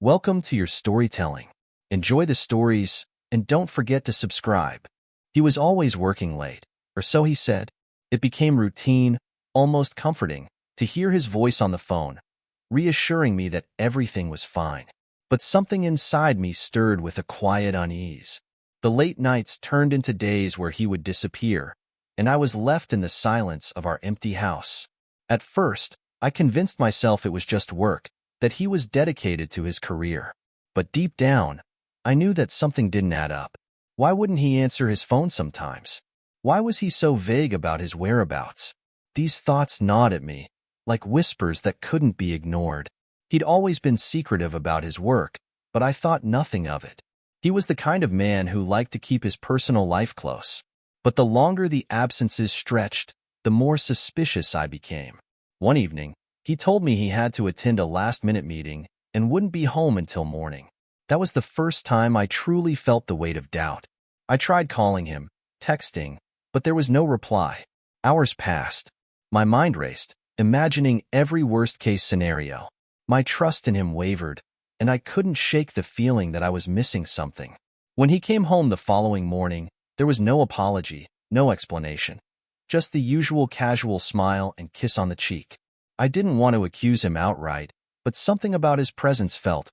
Welcome to your storytelling. Enjoy the stories, and don't forget to subscribe. He was always working late, or so he said. It became routine, almost comforting, to hear his voice on the phone, reassuring me that everything was fine. But something inside me stirred with a quiet unease. The late nights turned into days where he would disappear, and I was left in the silence of our empty house. At first, I convinced myself it was just work, that he was dedicated to his career. But deep down, I knew that something didn't add up. Why wouldn't he answer his phone sometimes? Why was he so vague about his whereabouts? These thoughts gnawed at me, like whispers that couldn't be ignored. He'd always been secretive about his work, but I thought nothing of it. He was the kind of man who liked to keep his personal life close. But the longer the absences stretched, the more suspicious I became. One evening, he told me he had to attend a last-minute meeting and wouldn't be home until morning. That was the first time I truly felt the weight of doubt. I tried calling him, texting, but there was no reply. Hours passed. My mind raced, imagining every worst-case scenario. My trust in him wavered, and I couldn't shake the feeling that I was missing something. When he came home the following morning, there was no apology, no explanation. Just the usual casual smile and kiss on the cheek. I didn't want to accuse him outright, but something about his presence felt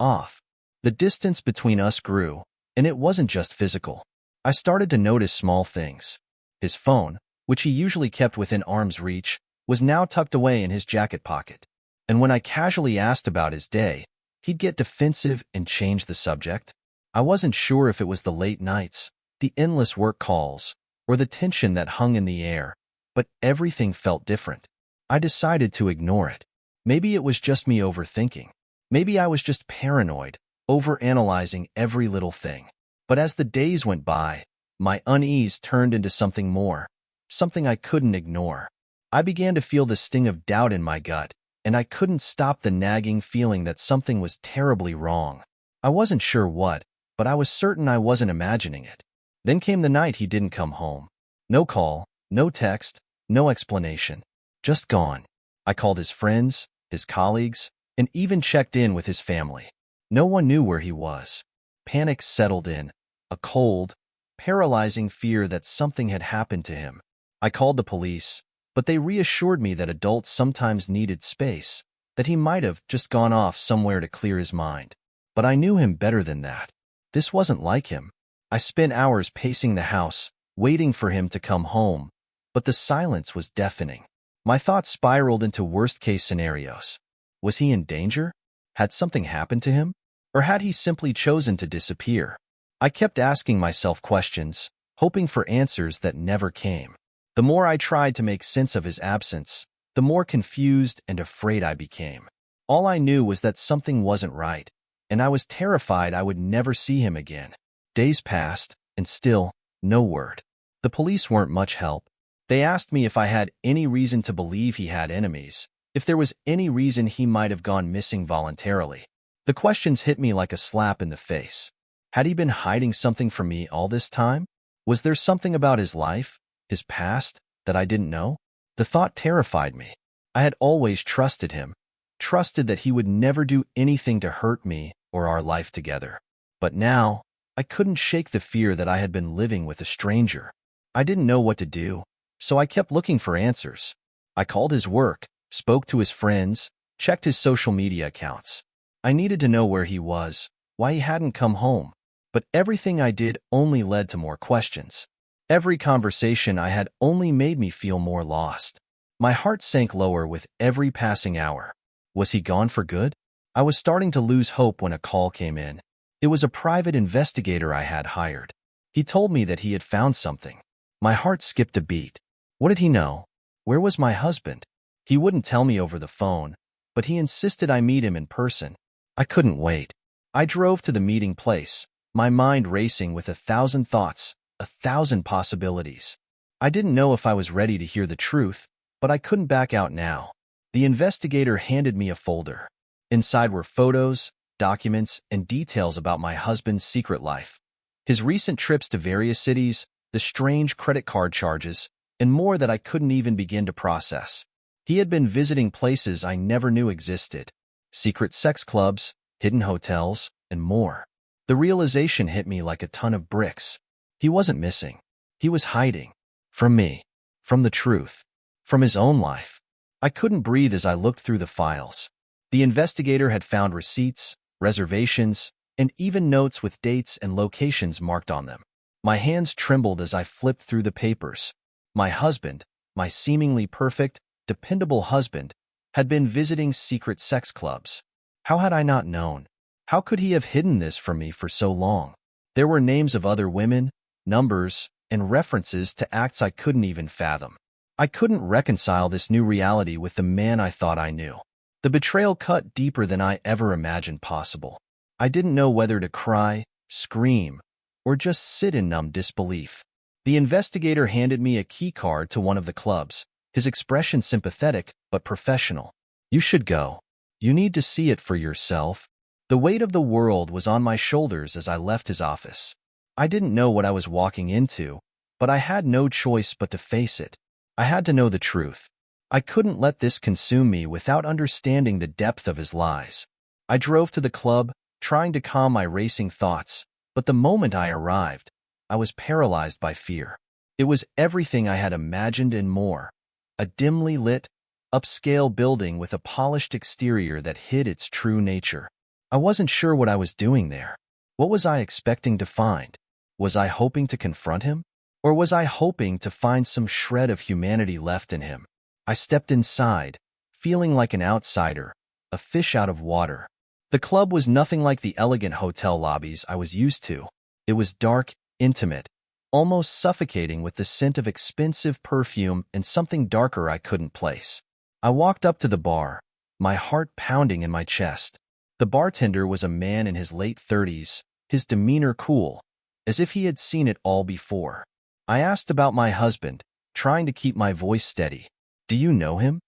off. The distance between us grew, and it wasn't just physical. I started to notice small things. His phone, which he usually kept within arm's reach, was now tucked away in his jacket pocket. And when I casually asked about his day, he'd get defensive and change the subject. I wasn't sure if it was the late nights, the endless work calls, or the tension that hung in the air, but everything felt different. I decided to ignore it. Maybe it was just me overthinking. Maybe I was just paranoid, overanalyzing every little thing. But as the days went by, my unease turned into something more, something I couldn't ignore. I began to feel the sting of doubt in my gut, and I couldn't stop the nagging feeling that something was terribly wrong. I wasn't sure what, but I was certain I wasn't imagining it. Then came the night he didn't come home. No call, no text, no explanation. Just gone. I called his friends, his colleagues, and even checked in with his family. No one knew where he was. Panic settled in, a cold, paralyzing fear that something had happened to him. I called the police, but they reassured me that adults sometimes needed space, that he might have just gone off somewhere to clear his mind. But I knew him better than that. This wasn't like him. I spent hours pacing the house, waiting for him to come home, but the silence was deafening. My thoughts spiraled into worst-case scenarios. Was he in danger? Had something happened to him? Or had he simply chosen to disappear? I kept asking myself questions, hoping for answers that never came. The more I tried to make sense of his absence, the more confused and afraid I became. All I knew was that something wasn't right, and I was terrified I would never see him again. Days passed, and still, no word. The police weren't much help. They asked me if I had any reason to believe he had enemies, if there was any reason he might have gone missing voluntarily. The questions hit me like a slap in the face. Had he been hiding something from me all this time? Was there something about his life, his past, that I didn't know? The thought terrified me. I had always trusted him, trusted that he would never do anything to hurt me or our life together. But now, I couldn't shake the fear that I had been living with a stranger. I didn't know what to do, so I kept looking for answers. I called his work, spoke to his friends, checked his social media accounts. I needed to know where he was, why he hadn't come home. But everything I did only led to more questions. Every conversation I had only made me feel more lost. My heart sank lower with every passing hour. Was he gone for good? I was starting to lose hope when a call came in. It was a private investigator I had hired. He told me that he had found something. My heart skipped a beat. What did he know? Where was my husband? He wouldn't tell me over the phone, but he insisted I meet him in person. I couldn't wait. I drove to the meeting place, my mind racing with 1,000 thoughts, 1,000 possibilities. I didn't know if I was ready to hear the truth, but I couldn't back out now. The investigator handed me a folder. Inside were photos, documents, and details about my husband's secret life. His recent trips to various cities, the strange credit card charges, and more that I couldn't even begin to process. He had been visiting places I never knew existed. Secret sex clubs, hidden hotels, and more. The realization hit me like a ton of bricks. He wasn't missing. He was hiding. From me. From the truth. From his own life. I couldn't breathe as I looked through the files. The investigator had found receipts, reservations, and even notes with dates and locations marked on them. My hands trembled as I flipped through the papers. My husband, my seemingly perfect, dependable husband, had been visiting secret sex clubs. How had I not known? How could he have hidden this from me for so long? There were names of other women, numbers, and references to acts I couldn't even fathom. I couldn't reconcile this new reality with the man I thought I knew. The betrayal cut deeper than I ever imagined possible. I didn't know whether to cry, scream, or just sit in numb disbelief. The investigator handed me a key card to one of the clubs, his expression sympathetic but professional. "You should go. You need to see it for yourself." The weight of the world was on my shoulders as I left his office. I didn't know what I was walking into, but I had no choice but to face it. I had to know the truth. I couldn't let this consume me without understanding the depth of his lies. I drove to the club, trying to calm my racing thoughts, but the moment I arrived, I was paralyzed by fear. It was everything I had imagined and more. A dimly lit, upscale building with a polished exterior that hid its true nature. I wasn't sure what I was doing there. What was I expecting to find? Was I hoping to confront him? Or was I hoping to find some shred of humanity left in him? I stepped inside, feeling like an outsider, a fish out of water. The club was nothing like the elegant hotel lobbies I was used to. It was dark, intimate, almost suffocating with the scent of expensive perfume and something darker I couldn't place. I walked up to the bar, my heart pounding in my chest. The bartender was a man in his late 30s, his demeanor cool, as if he had seen it all before. I asked about my husband, trying to keep my voice steady. "Do you know him?"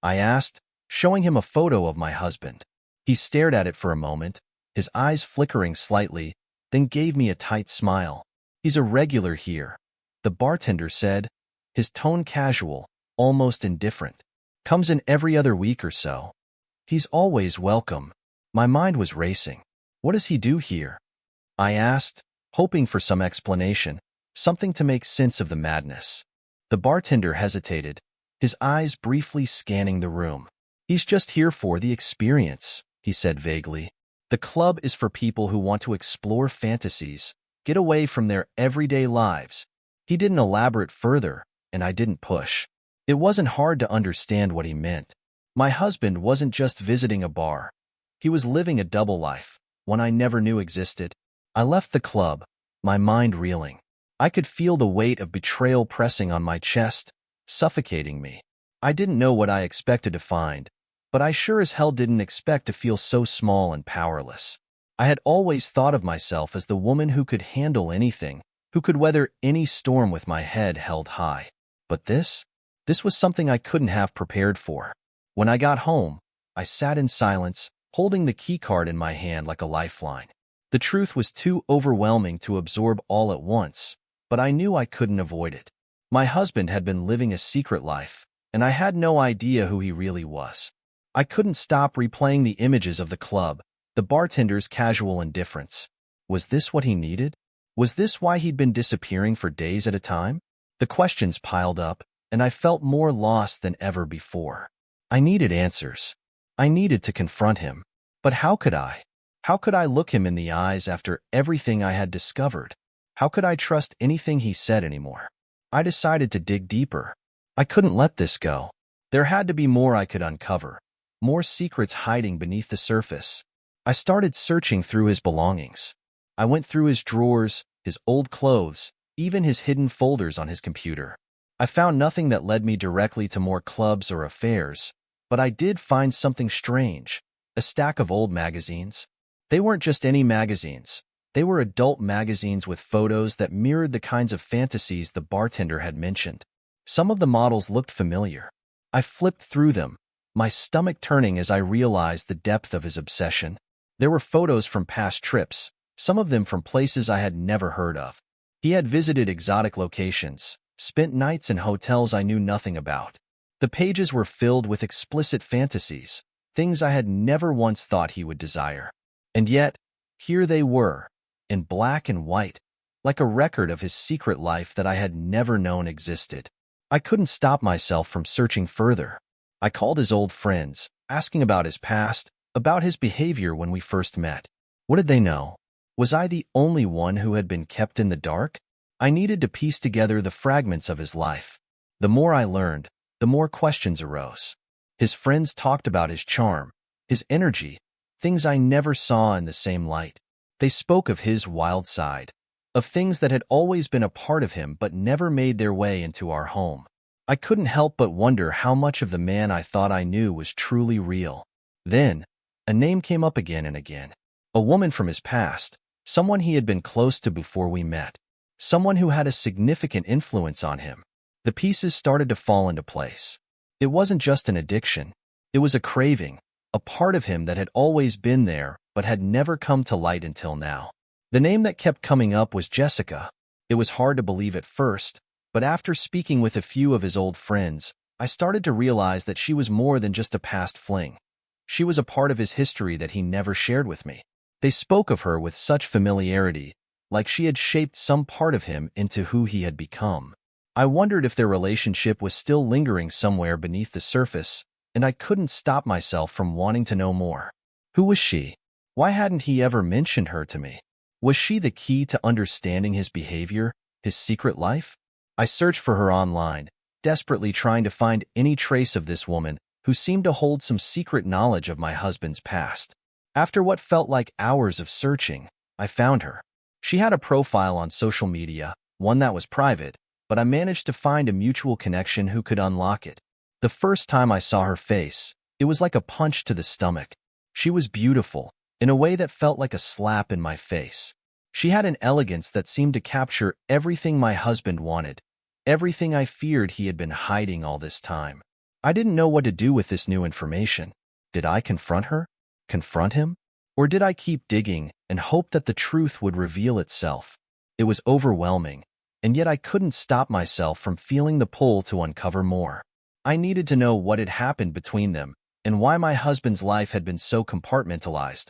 I asked, showing him a photo of my husband. He stared at it for a moment, his eyes flickering slightly, then gave me a tight smile. "He's a regular here," the bartender said, his tone casual, almost indifferent. "Comes in every other week or so. He's always welcome." My mind was racing. "What does he do here?" I asked, hoping for some explanation, something to make sense of the madness. The bartender hesitated, his eyes briefly scanning the room. "He's just here for the experience," he said vaguely. "The club is for people who want to explore fantasies, get away from their everyday lives." He didn't elaborate further, and I didn't push. It wasn't hard to understand what he meant. My husband wasn't just visiting a bar. He was living a double life, one I never knew existed. I left the club, my mind reeling. I could feel the weight of betrayal pressing on my chest, suffocating me. I didn't know what I expected to find, but I sure as hell didn't expect to feel so small and powerless. I had always thought of myself as the woman who could handle anything, who could weather any storm with my head held high. But this was something I couldn't have prepared for. When I got home, I sat in silence, holding the keycard in my hand like a lifeline. The truth was too overwhelming to absorb all at once, but I knew I couldn't avoid it. My husband had been living a secret life, and I had no idea who he really was. I couldn't stop replaying the images of the club, the bartender's casual indifference. Was this what he needed? Was this why he'd been disappearing for days at a time? The questions piled up, and I felt more lost than ever before. I needed answers. I needed to confront him. But how could I? How could I look him in the eyes after everything I had discovered? How could I trust anything he said anymore? I decided to dig deeper. I couldn't let this go. There had to be more I could uncover, more secrets hiding beneath the surface. I started searching through his belongings. I went through his drawers, his old clothes, even his hidden folders on his computer. I found nothing that led me directly to more clubs or affairs, but I did find something strange, a stack of old magazines. They weren't just any magazines. They were adult magazines with photos that mirrored the kinds of fantasies the bartender had mentioned. Some of the models looked familiar. I flipped through them, my stomach turning as I realized the depth of his obsession. There were photos from past trips, some of them from places I had never heard of. He had visited exotic locations, spent nights in hotels I knew nothing about. The pages were filled with explicit fantasies, things I had never once thought he would desire. And yet, here they were, in black and white, like a record of his secret life that I had never known existed. I couldn't stop myself from searching further. I called his old friends, asking about his past, about his behavior when we first met. What did they know? Was I the only one who had been kept in the dark? I needed to piece together the fragments of his life. The more I learned, the more questions arose. His friends talked about his charm, his energy, things I never saw in the same light. They spoke of his wild side, of things that had always been a part of him but never made their way into our home. I couldn't help but wonder how much of the man I thought I knew was truly real. Then, a name came up again and again. A woman from his past, someone he had been close to before we met, someone who had a significant influence on him. The pieces started to fall into place. It wasn't just an addiction. It was a craving, a part of him that had always been there but had never come to light until now. The name that kept coming up was Jessica. It was hard to believe at first, but after speaking with a few of his old friends, I started to realize that she was more than just a past fling. She was a part of his history that he never shared with me. They spoke of her with such familiarity, like she had shaped some part of him into who he had become. I wondered if their relationship was still lingering somewhere beneath the surface, and I couldn't stop myself from wanting to know more. Who was she? Why hadn't he ever mentioned her to me? Was she the key to understanding his behavior, his secret life? I searched for her online, desperately trying to find any trace of this woman who seemed to hold some secret knowledge of my husband's past. After what felt like hours of searching, I found her. She had a profile on social media, one that was private, but I managed to find a mutual connection who could unlock it. The first time I saw her face, it was like a punch to the stomach. She was beautiful, in a way that felt like a slap in my face. She had an elegance that seemed to capture everything my husband wanted, everything I feared he had been hiding all this time. I didn't know what to do with this new information. Did I confront her? Confront him? Or did I keep digging and hope that the truth would reveal itself? It was overwhelming, and yet I couldn't stop myself from feeling the pull to uncover more. I needed to know what had happened between them and why my husband's life had been so compartmentalized.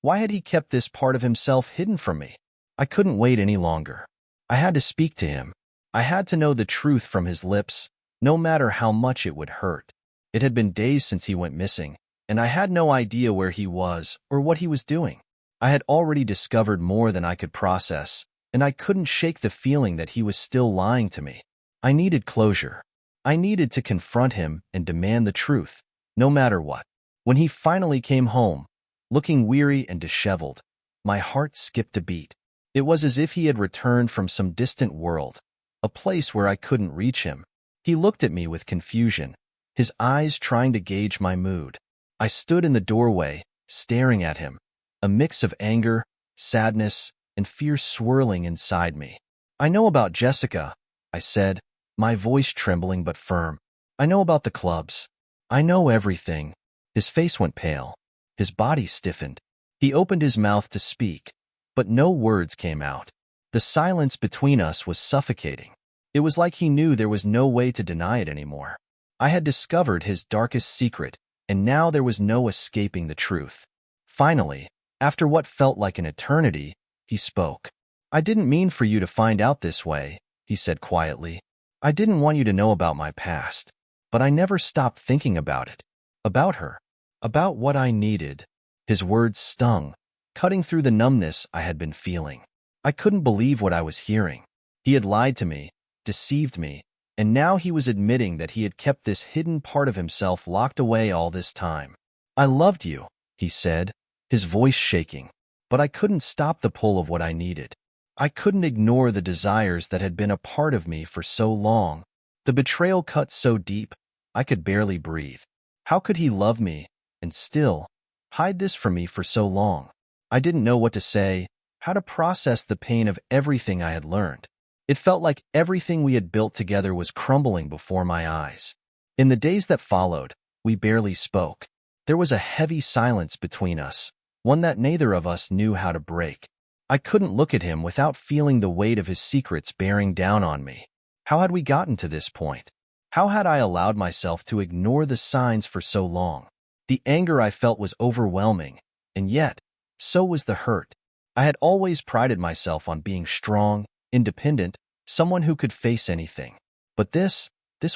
Why had he kept this part of himself hidden from me? I couldn't wait any longer. I had to speak to him. I had to know the truth from his lips, no matter how much it would hurt. It had been days since he went missing, and I had no idea where he was or what he was doing. I had already discovered more than I could process, and I couldn't shake the feeling that he was still lying to me. I needed closure. I needed to confront him and demand the truth, no matter what. When he finally came home, looking weary and disheveled, my heart skipped a beat. It was as if he had returned from some distant world, a place where I couldn't reach him. He looked at me with confusion, his eyes trying to gauge my mood. I stood in the doorway, staring at him, a mix of anger, sadness, and fear swirling inside me. "I know about Jessica," I said, my voice trembling but firm. "I know about the clubs. I know everything." His face went pale. His body stiffened. He opened his mouth to speak, but no words came out. The silence between us was suffocating. It was like he knew there was no way to deny it anymore. I had discovered his darkest secret, and now there was no escaping the truth. Finally, after what felt like an eternity, he spoke. "I didn't mean for you to find out this way," he said quietly. "I didn't want you to know about my past, but I never stopped thinking about it. About her. About what I needed." His words stung, cutting through the numbness I had been feeling. I couldn't believe what I was hearing. He had lied to me, deceived me, and now he was admitting that he had kept this hidden part of himself locked away all this time. "I loved you," he said, his voice shaking, but I couldn't stop the pull of what I needed. I couldn't ignore the desires that had been a part of me for so long. The betrayal cut so deep, I could barely breathe. How could he love me and still hide this from me for so long? I didn't know what to say, how to process the pain of everything I had learned. It felt like everything we had built together was crumbling before my eyes. In the days that followed, we barely spoke. There was a heavy silence between us, one that neither of us knew how to break. I couldn't look at him without feeling the weight of his secrets bearing down on me. How had we gotten to this point? How had I allowed myself to ignore the signs for so long? The anger I felt was overwhelming, and yet, so was the hurt. I had always prided myself on being strong, independent, someone who could face anything. But this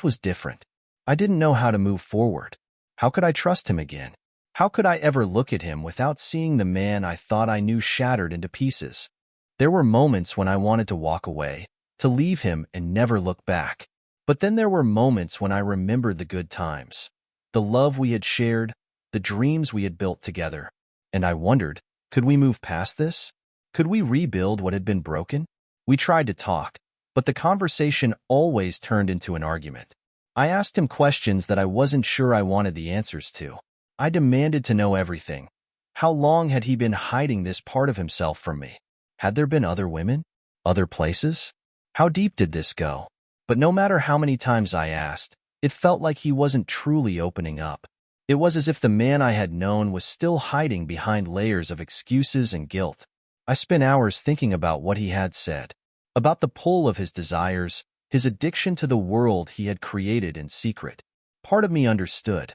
was different. I didn't know how to move forward. How could I trust him again? How could I ever look at him without seeing the man I thought I knew shattered into pieces? There were moments when I wanted to walk away, to leave him and never look back. But then there were moments when I remembered the good times, the love we had shared, the dreams we had built together. And I wondered, could we move past this? Could we rebuild what had been broken? We tried to talk, but the conversation always turned into an argument. I asked him questions that I wasn't sure I wanted the answers to. I demanded to know everything. How long had he been hiding this part of himself from me? Had there been other women? Other places? How deep did this go? But no matter how many times I asked, it felt like he wasn't truly opening up. It was as if the man I had known was still hiding behind layers of excuses and guilt. I spent hours thinking about what he had said, about the pull of his desires, his addiction to the world he had created in secret. Part of me understood.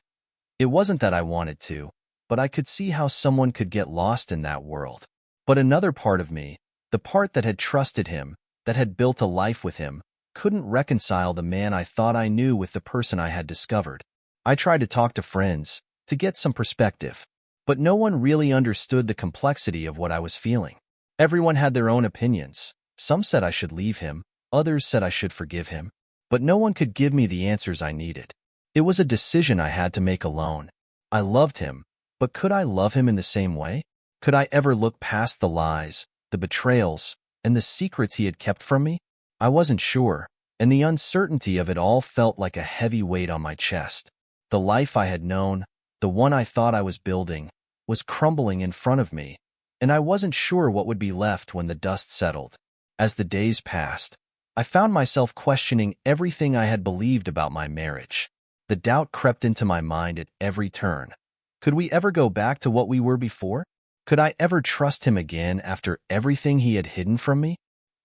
It wasn't that I wanted to, but I could see how someone could get lost in that world. But another part of me, the part that had trusted him, that had built a life with him, couldn't reconcile the man I thought I knew with the person I had discovered. I tried to talk to friends, to get some perspective, but no one really understood the complexity of what I was feeling. Everyone had their own opinions. Some said I should leave him, others said I should forgive him, but no one could give me the answers I needed. It was a decision I had to make alone. I loved him, but could I love him in the same way? Could I ever look past the lies, the betrayals, and the secrets he had kept from me? I wasn't sure, and the uncertainty of it all felt like a heavy weight on my chest. The life I had known, the one I thought I was building, was crumbling in front of me, and I wasn't sure what would be left when the dust settled. As the days passed, I found myself questioning everything I had believed about my marriage. The doubt crept into my mind at every turn. Could we ever go back to what we were before? Could I ever trust him again after everything he had hidden from me?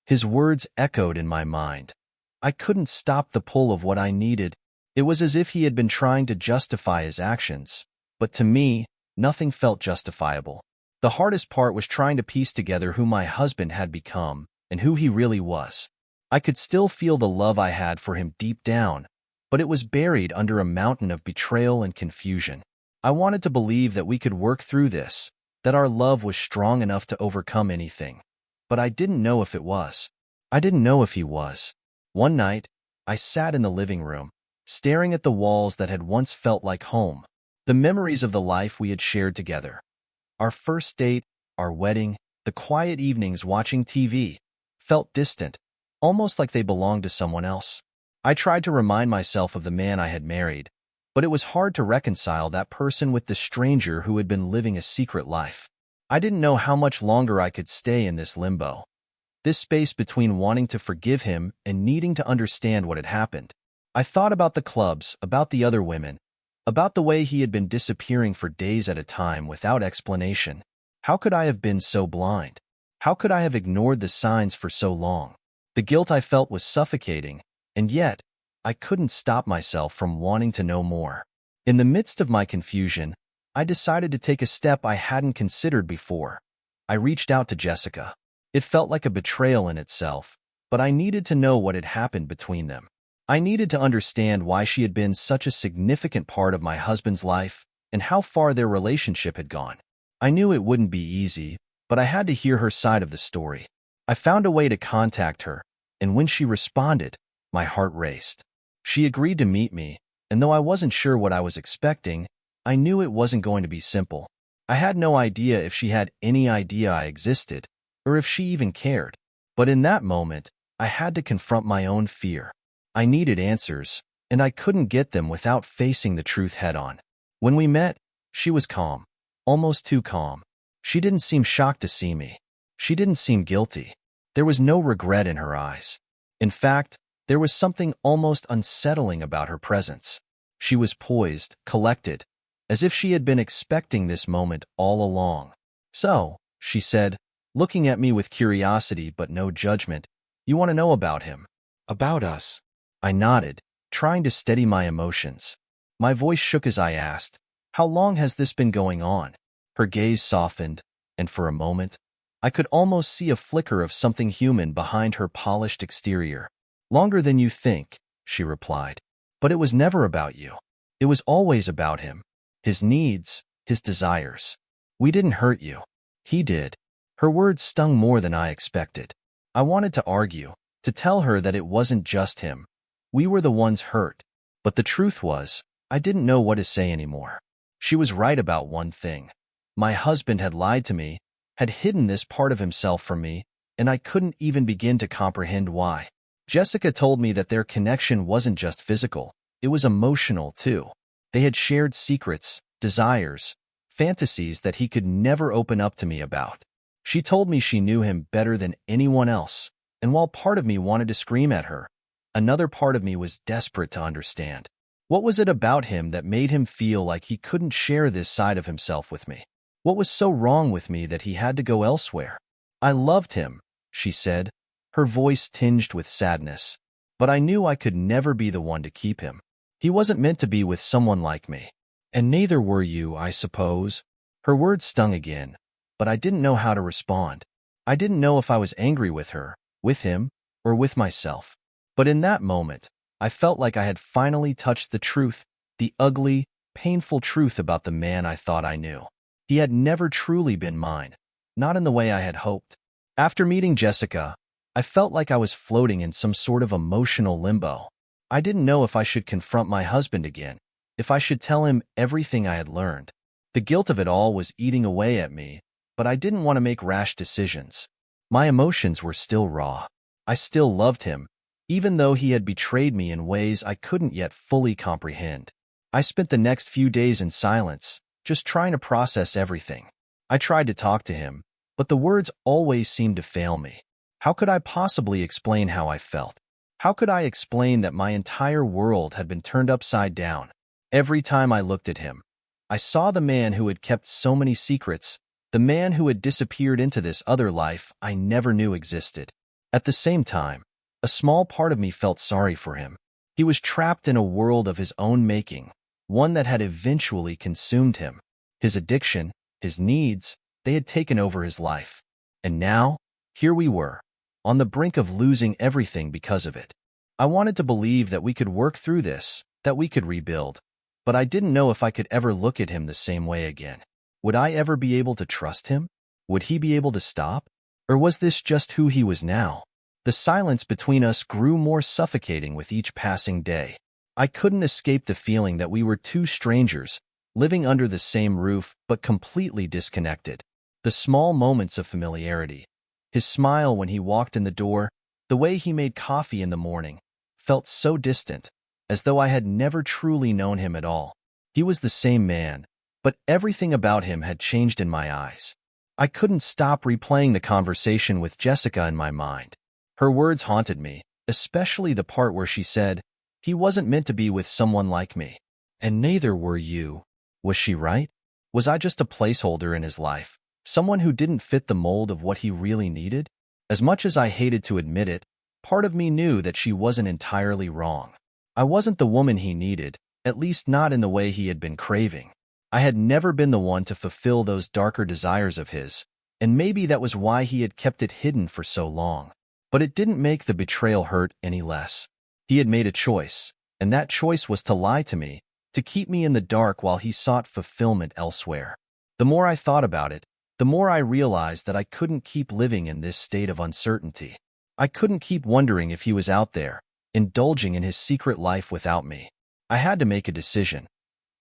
His words echoed in my mind. I couldn't stop the pull of what I needed. It was as if he had been trying to justify his actions, but to me, nothing felt justifiable. The hardest part was trying to piece together who my husband had become and who he really was. I could still feel the love I had for him deep down, but it was buried under a mountain of betrayal and confusion. I wanted to believe that we could work through this, that our love was strong enough to overcome anything. But I didn't know if it was. I didn't know if he was. One night, I sat in the living room, staring at the walls that had once felt like home, the memories of the life we had shared together. Our first date, our wedding, the quiet evenings watching TV, felt distant, almost like they belonged to someone else. I tried to remind myself of the man I had married, but it was hard to reconcile that person with the stranger who had been living a secret life. I didn't know how much longer I could stay in this limbo, this space between wanting to forgive him and needing to understand what had happened. I thought about the clubs, about the other women, about the way he had been disappearing for days at a time without explanation. How could I have been so blind? How could I have ignored the signs for so long? The guilt I felt was suffocating, and yet, I couldn't stop myself from wanting to know more. In the midst of my confusion, I decided to take a step I hadn't considered before. I reached out to Jessica. It felt like a betrayal in itself, but I needed to know what had happened between them. I needed to understand why she had been such a significant part of my husband's life and how far their relationship had gone. I knew it wouldn't be easy, but I had to hear her side of the story. I found a way to contact her, and when she responded, my heart raced. She agreed to meet me, and though I wasn't sure what I was expecting, I knew it wasn't going to be simple. I had no idea if she had any idea I existed, or if she even cared. But in that moment, I had to confront my own fear. I needed answers, and I couldn't get them without facing the truth head-on. When we met, she was calm, almost too calm. She didn't seem shocked to see me. She didn't seem guilty. There was no regret in her eyes. In fact, there was something almost unsettling about her presence. She was poised, collected, as if she had been expecting this moment all along. "So," she said, looking at me with curiosity but no judgment, "you want to know about him? About us?" I nodded, trying to steady my emotions. My voice shook as I asked, "How long has this been going on?" Her gaze softened, and for a moment, I could almost see a flicker of something human behind her polished exterior. Longer than you think, she replied. But it was never about you. It was always about him, his needs, his desires. We didn't hurt you. He did. Her words stung more than I expected. I wanted to argue, to tell her that it wasn't just him. We were the ones hurt. But the truth was, I didn't know what to say anymore. She was right about one thing. My husband had lied to me, had hidden this part of himself from me, and I couldn't even begin to comprehend why. Jessica told me that their connection wasn't just physical, it was emotional too. They had shared secrets, desires, fantasies that he could never open up to me about. She told me she knew him better than anyone else, and while part of me wanted to scream at her, another part of me was desperate to understand. What was it about him that made him feel like he couldn't share this side of himself with me? What was so wrong with me that he had to go elsewhere? I loved him, she said, her voice tinged with sadness. But I knew I could never be the one to keep him. He wasn't meant to be with someone like me. And neither were you, I suppose. Her words stung again, but I didn't know how to respond. I didn't know if I was angry with her, with him, or with myself. But in that moment, I felt like I had finally touched the truth, the ugly, painful truth about the man I thought I knew. He had never truly been mine, not in the way I had hoped. After meeting Jessica, I felt like I was floating in some sort of emotional limbo. I didn't know if I should confront my husband again, if I should tell him everything I had learned. The guilt of it all was eating away at me, but I didn't want to make rash decisions. My emotions were still raw. I still loved him, even though he had betrayed me in ways I couldn't yet fully comprehend. I spent the next few days in silence, just trying to process everything. I tried to talk to him, but the words always seemed to fail me. How could I possibly explain how I felt? How could I explain that my entire world had been turned upside down? Every time I looked at him, I saw the man who had kept so many secrets, the man who had disappeared into this other life I never knew existed. At the same time, a small part of me felt sorry for him. He was trapped in a world of his own making, one that had eventually consumed him. His addiction, his needs, they had taken over his life. And now, here we were, on the brink of losing everything because of it. I wanted to believe that we could work through this, that we could rebuild. But I didn't know if I could ever look at him the same way again. Would I ever be able to trust him? Would he be able to stop? Or was this just who he was now? The silence between us grew more suffocating with each passing day. I couldn't escape the feeling that we were two strangers, living under the same roof but completely disconnected. The small moments of familiarity, his smile when he walked in the door, the way he made coffee in the morning, felt so distant, as though I had never truly known him at all. He was the same man, but everything about him had changed in my eyes. I couldn't stop replaying the conversation with Jessica in my mind. Her words haunted me, especially the part where she said, "He wasn't meant to be with someone like me." And neither were you. Was she right? Was I just a placeholder in his life, someone who didn't fit the mold of what he really needed? As much as I hated to admit it, part of me knew that she wasn't entirely wrong. I wasn't the woman he needed, at least not in the way he had been craving. I had never been the one to fulfill those darker desires of his, and maybe that was why he had kept it hidden for so long. But it didn't make the betrayal hurt any less. He had made a choice, and that choice was to lie to me, to keep me in the dark while he sought fulfillment elsewhere. The more I thought about it, the more I realized that I couldn't keep living in this state of uncertainty. I couldn't keep wondering if he was out there, indulging in his secret life without me. I had to make a decision.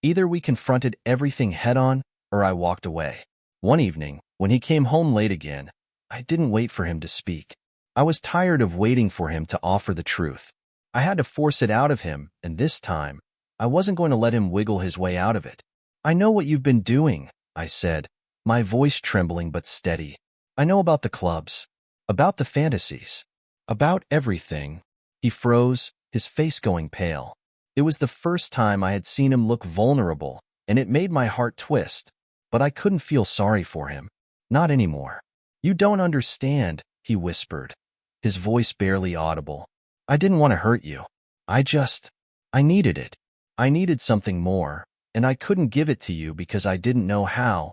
Either we confronted everything head-on, or I walked away. One evening, when he came home late again, I didn't wait for him to speak. I was tired of waiting for him to offer the truth. I had to force it out of him, and this time, I wasn't going to let him wiggle his way out of it. "I know what you've been doing," I said, my voice trembling but steady. "I know about the clubs, about the fantasies, about everything." He froze, his face going pale. It was the first time I had seen him look vulnerable, and it made my heart twist. But I couldn't feel sorry for him. Not anymore. "You don't understand," he whispered, his voice barely audible. "I didn't want to hurt you. I needed it. I needed something more, and I couldn't give it to you because I didn't know how.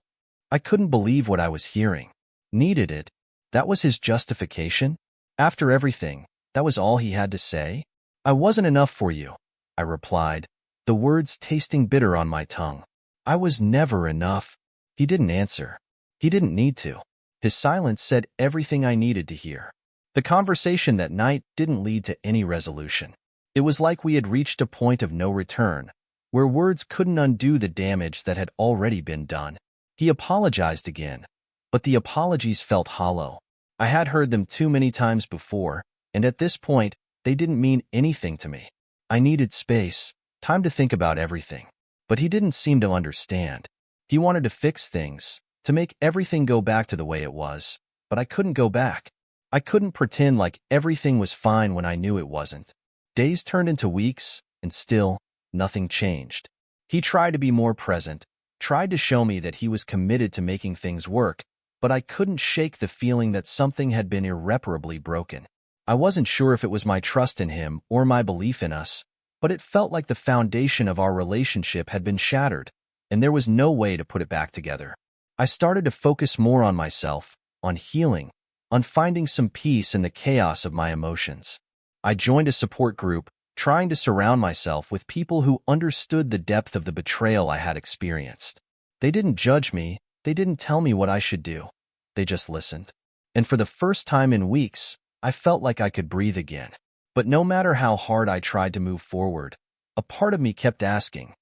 I couldn't believe what I was hearing. Needed it? That was his justification? After everything, that was all he had to say? I wasn't enough for you, I replied, the words tasting bitter on my tongue. I was never enough. He didn't answer. He didn't need to. His silence said everything I needed to hear. The conversation that night didn't lead to any resolution. It was like we had reached a point of no return, where words couldn't undo the damage that had already been done. He apologized again, but the apologies felt hollow. I had heard them too many times before, and at this point, they didn't mean anything to me. I needed space, time to think about everything. But he didn't seem to understand. He wanted to fix things, to make everything go back to the way it was, but I couldn't go back. I couldn't pretend like everything was fine when I knew it wasn't. Days turned into weeks, and still, nothing changed. He tried to be more present, tried to show me that he was committed to making things work, but I couldn't shake the feeling that something had been irreparably broken. I wasn't sure if it was my trust in him or my belief in us, but it felt like the foundation of our relationship had been shattered, and there was no way to put it back together. I started to focus more on myself, on healing, on finding some peace in the chaos of my emotions. I joined a support group, trying to surround myself with people who understood the depth of the betrayal I had experienced. They didn't judge me, they didn't tell me what I should do. They just listened. And for the first time in weeks, I felt like I could breathe again. But no matter how hard I tried to move forward, a part of me kept asking,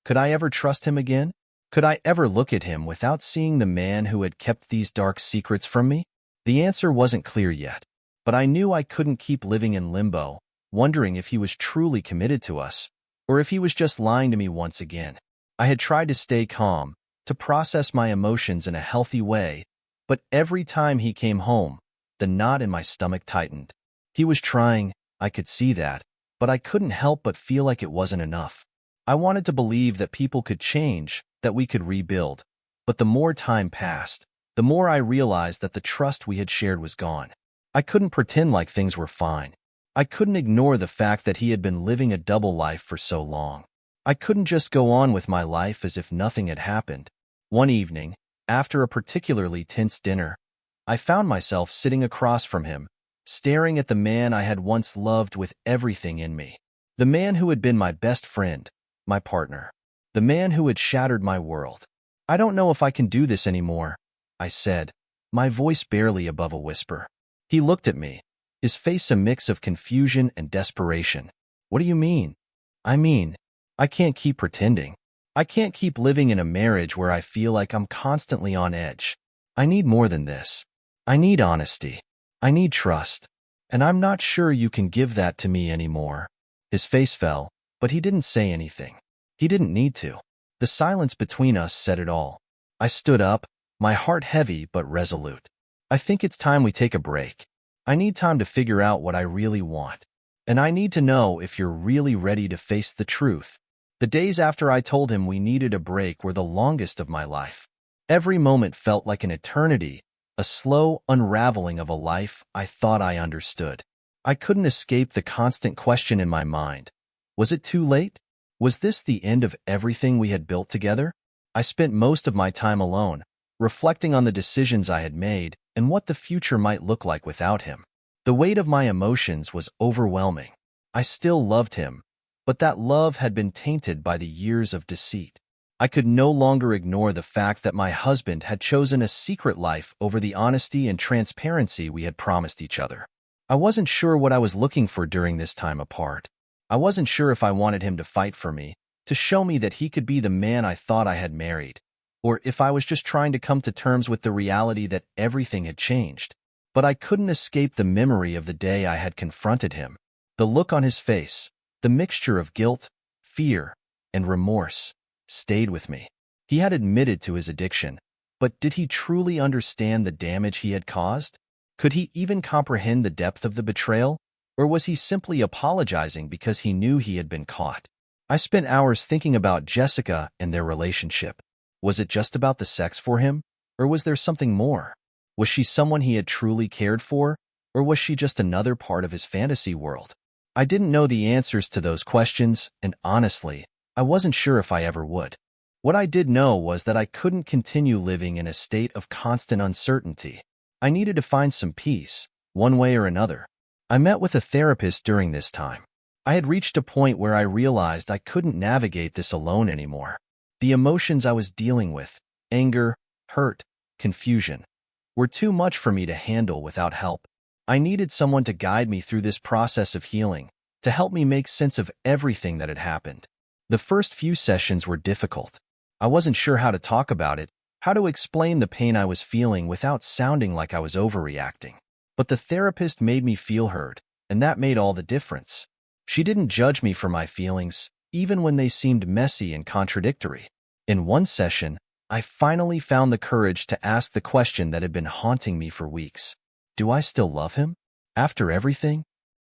could I ever trust him again? Could I ever look at him without seeing the man who had kept these dark secrets from me? The answer wasn't clear yet, but I knew I couldn't keep living in limbo, wondering if he was truly committed to us, or if he was just lying to me once again. I had tried to stay calm, to process my emotions in a healthy way, but every time he came home, the knot in my stomach tightened. He was trying, I could see that, but I couldn't help but feel like it wasn't enough. I wanted to believe that people could change, that we could rebuild, but the more time passed, the more I realized that the trust we had shared was gone. I couldn't pretend like things were fine. I couldn't ignore the fact that he had been living a double life for so long. I couldn't just go on with my life as if nothing had happened. One evening, after a particularly tense dinner, I found myself sitting across from him, staring at the man I had once loved with everything in me. The man who had been my best friend, my partner. The man who had shattered my world. I don't know if I can do this anymore, I said, my voice barely above a whisper. He looked at me, his face a mix of confusion and desperation. What do you mean? I mean, I can't keep pretending. I can't keep living in a marriage where I feel like I'm constantly on edge. I need more than this. I need honesty. I need trust. And I'm not sure you can give that to me anymore. His face fell, but he didn't say anything. He didn't need to. The silence between us said it all. I stood up, my heart heavy but resolute. I think it's time we take a break. I need time to figure out what I really want. And I need to know if you're really ready to face the truth. The days after I told him we needed a break were the longest of my life. Every moment felt like an eternity, a slow unraveling of a life I thought I understood. I couldn't escape the constant question in my mind. Was it too late? Was this the end of everything we had built together? I spent most of my time alone, reflecting on the decisions I had made and what the future might look like without him. The weight of my emotions was overwhelming. I still loved him, but that love had been tainted by the years of deceit. I could no longer ignore the fact that my husband had chosen a secret life over the honesty and transparency we had promised each other. I wasn't sure what I was looking for during this time apart. I wasn't sure if I wanted him to fight for me, to show me that he could be the man I thought I had married, or if I was just trying to come to terms with the reality that everything had changed. But I couldn't escape the memory of the day I had confronted him. The look on his face, the mixture of guilt, fear, and remorse, stayed with me. He had admitted to his addiction, but did he truly understand the damage he had caused? Could he even comprehend the depth of the betrayal? Or was he simply apologizing because he knew he had been caught? I spent hours thinking about Jessica and their relationship. Was it just about the sex for him? Or was there something more? Was she someone he had truly cared for? Or was she just another part of his fantasy world? I didn't know the answers to those questions, and honestly, I wasn't sure if I ever would. What I did know was that I couldn't continue living in a state of constant uncertainty. I needed to find some peace, one way or another. I met with a therapist during this time. I had reached a point where I realized I couldn't navigate this alone anymore. The emotions I was dealing with, anger, hurt, confusion, were too much for me to handle without help. I needed someone to guide me through this process of healing, to help me make sense of everything that had happened. The first few sessions were difficult. I wasn't sure how to talk about it, how to explain the pain I was feeling without sounding like I was overreacting. But the therapist made me feel heard, and that made all the difference. She didn't judge me for my feelings, even when they seemed messy and contradictory. In one session, I finally found the courage to ask the question that had been haunting me for weeks. Do I still love him? After everything?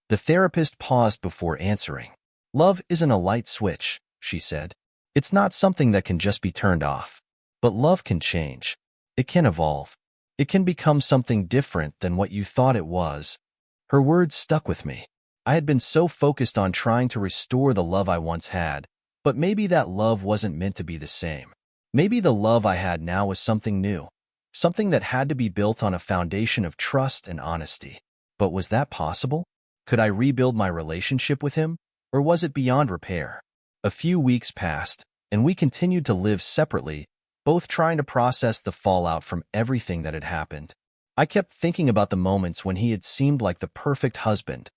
The therapist paused before answering. Love isn't a light switch, she said. It's not something that can just be turned off. But love can change. It can evolve. It can become something different than what you thought it was. Her words stuck with me. I had been so focused on trying to restore the love I once had, but maybe that love wasn't meant to be the same. Maybe the love I had now was something new, something that had to be built on a foundation of trust and honesty. But was that possible? Could I rebuild my relationship with him, or was it beyond repair? A few weeks passed, and we continued to live separately, both trying to process the fallout from everything that had happened. I kept thinking about the moments when he had seemed like the perfect husband,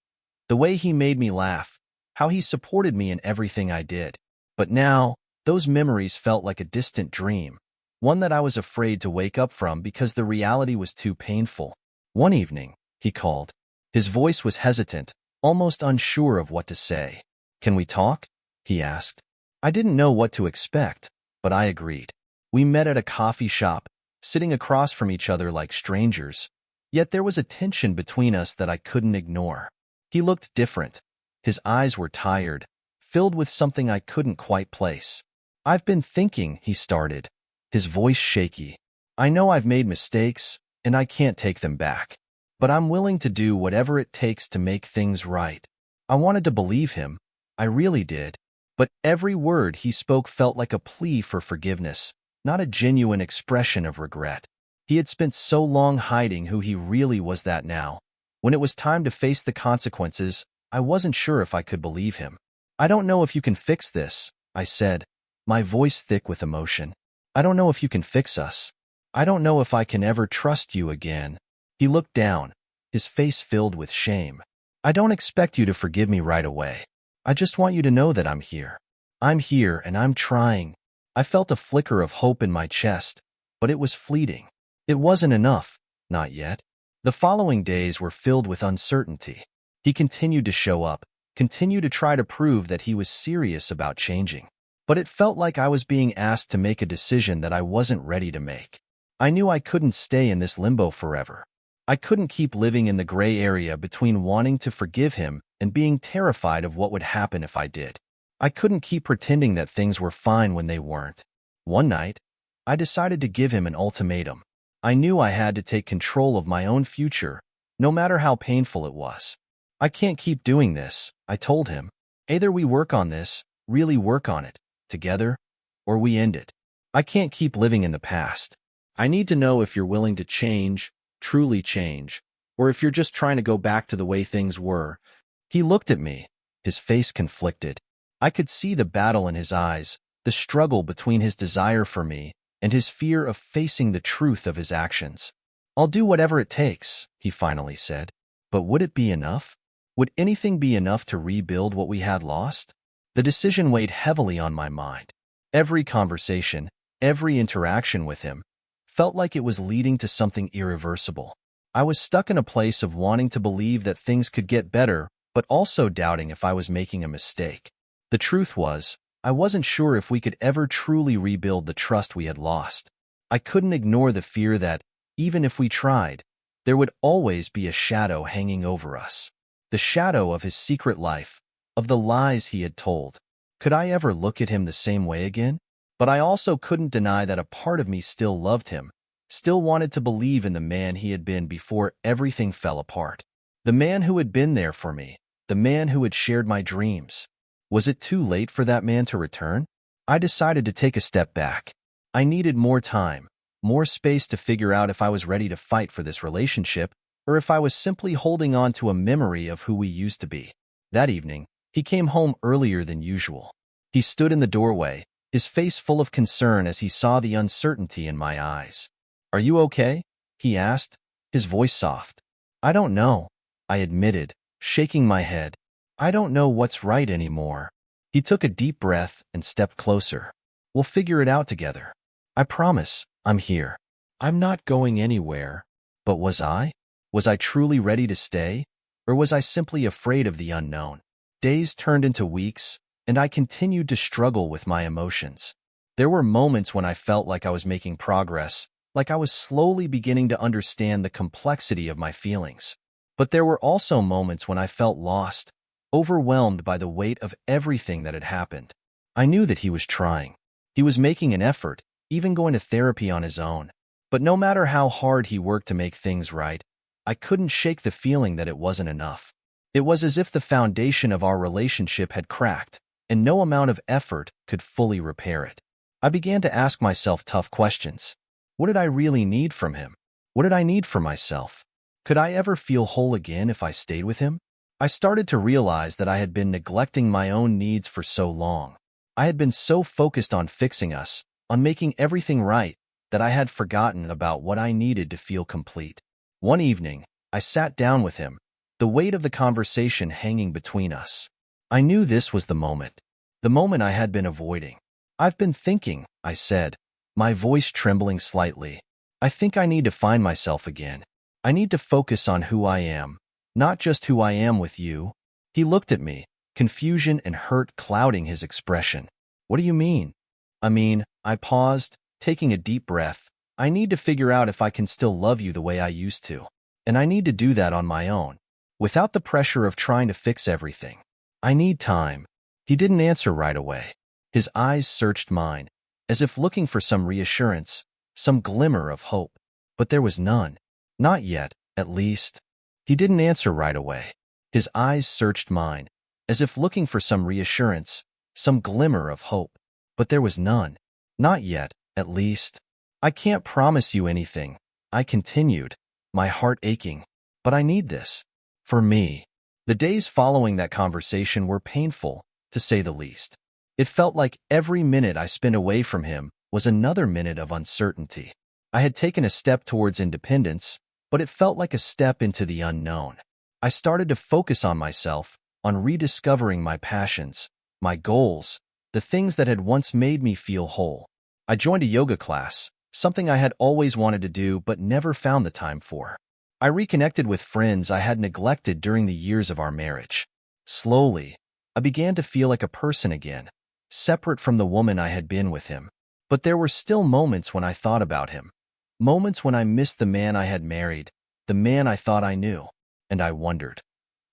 the way he made me laugh, how he supported me in everything I did. But now, those memories felt like a distant dream, one that I was afraid to wake up from because the reality was too painful. One evening, he called. His voice was hesitant, almost unsure of what to say. Can we talk? He asked. I didn't know what to expect, but I agreed. We met at a coffee shop, sitting across from each other like strangers, yet there was a tension between us that I couldn't ignore. He looked different. His eyes were tired, filled with something I couldn't quite place. I've been thinking, he started, his voice shaky. I know I've made mistakes, and I can't take them back. But I'm willing to do whatever it takes to make things right. I wanted to believe him. I really did. But every word he spoke felt like a plea for forgiveness, not a genuine expression of regret. He had spent so long hiding who he really was that now, when it was time to face the consequences, I wasn't sure if I could believe him. I don't know if you can fix this, I said, my voice thick with emotion. I don't know if you can fix us. I don't know if I can ever trust you again. He looked down, his face filled with shame. I don't expect you to forgive me right away. I just want you to know that I'm here. I'm here and I'm trying. I felt a flicker of hope in my chest, but it was fleeting. It wasn't enough, not yet. The following days were filled with uncertainty. He continued to show up, continued to try to prove that he was serious about changing. But it felt like I was being asked to make a decision that I wasn't ready to make. I knew I couldn't stay in this limbo forever. I couldn't keep living in the gray area between wanting to forgive him and being terrified of what would happen if I did. I couldn't keep pretending that things were fine when they weren't. One night, I decided to give him an ultimatum. I knew I had to take control of my own future, no matter how painful it was. I can't keep doing this, I told him. Either we work on this, really work on it, together, or we end it. I can't keep living in the past. I need to know if you're willing to change, truly change, or if you're just trying to go back to the way things were. He looked at me, his face conflicted. I could see the battle in his eyes, the struggle between his desire for me and his fear of facing the truth of his actions. I'll do whatever it takes, he finally said. But would it be enough? Would anything be enough to rebuild what we had lost? The decision weighed heavily on my mind. Every conversation, every interaction with him, felt like it was leading to something irreversible. I was stuck in a place of wanting to believe that things could get better, but also doubting if I was making a mistake. The truth was, I wasn't sure if we could ever truly rebuild the trust we had lost. I couldn't ignore the fear that, even if we tried, there would always be a shadow hanging over us. The shadow of his secret life, of the lies he had told. Could I ever look at him the same way again? But I also couldn't deny that a part of me still loved him, still wanted to believe in the man he had been before everything fell apart. The man who had been there for me, the man who had shared my dreams. Was it too late for that man to return? I decided to take a step back. I needed more time, more space to figure out if I was ready to fight for this relationship or if I was simply holding on to a memory of who we used to be. That evening, he came home earlier than usual. He stood in the doorway, his face full of concern as he saw the uncertainty in my eyes. "Are you okay?" he asked, his voice soft. "I don't know," I admitted, shaking my head. "I don't know what's right anymore." He took a deep breath and stepped closer. "We'll figure it out together. I promise, I'm here. I'm not going anywhere." But was I? Was I truly ready to stay? Or was I simply afraid of the unknown? Days turned into weeks, and I continued to struggle with my emotions. There were moments when I felt like I was making progress, like I was slowly beginning to understand the complexity of my feelings. But there were also moments when I felt lost, overwhelmed by the weight of everything that had happened. I knew that he was trying. He was making an effort, even going to therapy on his own. But no matter how hard he worked to make things right, I couldn't shake the feeling that it wasn't enough. It was as if the foundation of our relationship had cracked, and no amount of effort could fully repair it. I began to ask myself tough questions. What did I really need from him? What did I need for myself? Could I ever feel whole again if I stayed with him? I started to realize that I had been neglecting my own needs for so long. I had been so focused on fixing us, on making everything right, that I had forgotten about what I needed to feel complete. One evening, I sat down with him, the weight of the conversation hanging between us. I knew this was the moment I had been avoiding. "I've been thinking," I said, my voice trembling slightly. "I think I need to find myself again. I need to focus on who I am, not just who I am with you." He looked at me, confusion and hurt clouding his expression. "What do you mean?" I paused, taking a deep breath. "I need to figure out if I can still love you the way I used to. And I need to do that on my own, without the pressure of trying to fix everything. I need time." He didn't answer right away. His eyes searched mine, as if looking for some reassurance, some glimmer of hope. But there was none. Not yet, at least. He didn't answer right away. His eyes searched mine, as if looking for some reassurance, some glimmer of hope. But there was none. Not yet, at least. "I can't promise you anything," I continued, my heart aching. "But I need this. For me." The days following that conversation were painful, to say the least. It felt like every minute I spent away from him was another minute of uncertainty. I had taken a step towards independence, but it felt like a step into the unknown. I started to focus on myself, on rediscovering my passions, my goals, the things that had once made me feel whole. I joined a yoga class, something I had always wanted to do but never found the time for. I reconnected with friends I had neglected during the years of our marriage. Slowly, I began to feel like a person again, separate from the woman I had been with him. But there were still moments when I thought about him, moments when I missed the man I had married, the man I thought I knew, and I wondered,